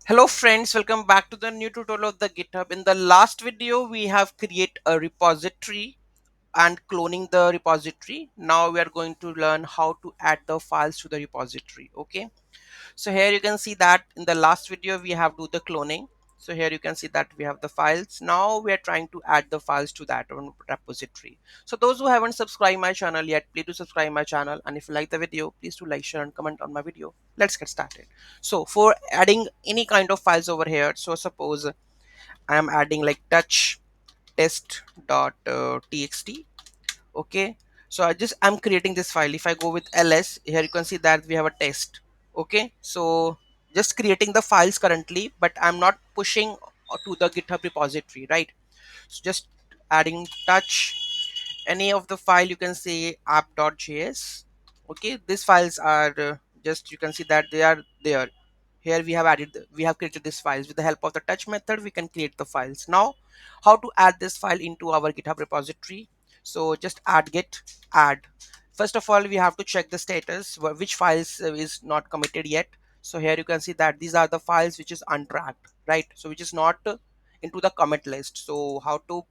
Hello friends, welcome back to the new tutorial of the GitHub. In the last video, we have create a repository and cloning the repository. Now we are going to learn how to add the files to the repository. Okay, so here you can see that in the last video we have do the cloning. So here you can see that we have the files. Now we are trying to add the files to that one repository. So those who haven't subscribed my channel yet, please do subscribe my channel, and if you like the video, please do like, share and comment on my video. Let's get started. So for adding any kind of files over here, so suppose I am adding like touch test.txt. Okay, so I'm creating this file. If I go with ls, here you can see that we have a test. Okay, so just creating the files currently, but I'm not pushing to the GitHub repository, right? So just adding touch any of the file, you can say app.js. Okay, these files are just, you can see that they are there. Here we have created these files. With the help of the touch method, we can create the files. Now how to add this file into our GitHub repository? So just add git add. First of all, we have to check the status which files is not committed yet. So here you can see that these are the files which is untracked, right? So which is not into the commit list. So how to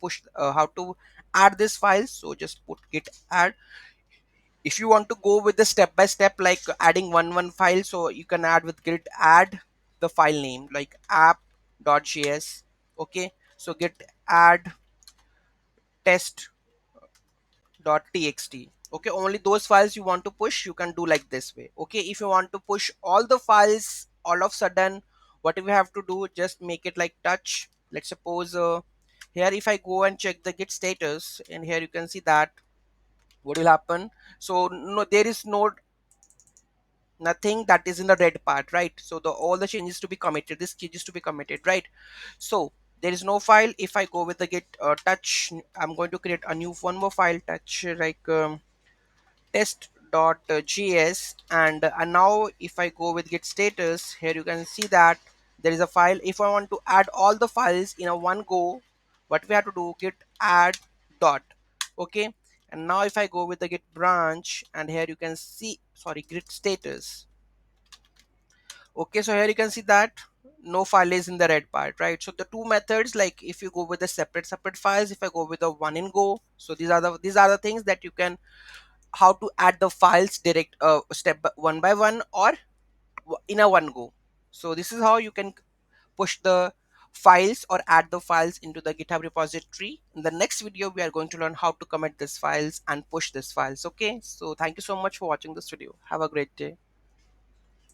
add this file? So just put git add. If you want to go with the step by step, like adding one file, so you can add with git add the file name like app.js. Okay, so git add test.txt. Okay, only those files you want to push, you can do like this way. Okay, if you want to push all the files all of sudden, what we have to do, just make it like touch. Let's suppose here if I go and check the git status, and here you can see that what will happen. So no, there is nothing that is in the red part, right? So the all the changes to be committed, this changes to be committed, right? So there is no file. If I go with the git touch, I'm going to create a new one more file, touch like test.js, and now if I go with git status, here you can see that there is a file. If I want to add all the files in a one go, what we have to do, git add dot. Okay, and now if I go with the git branch, and here you can see, sorry, git status. Okay, so here you can see that no file is in the red part, right? So the two methods, like if you go with the separate files, if I go with the one in go, so these are the things that you can, how to add the files direct one by one, or in a one go. So this is how you can push the files or add the files into the GitHub repository. In the next video, we are going to learn how to commit these files and push these files. Okay, so thank you so much for watching this video. Have a great day.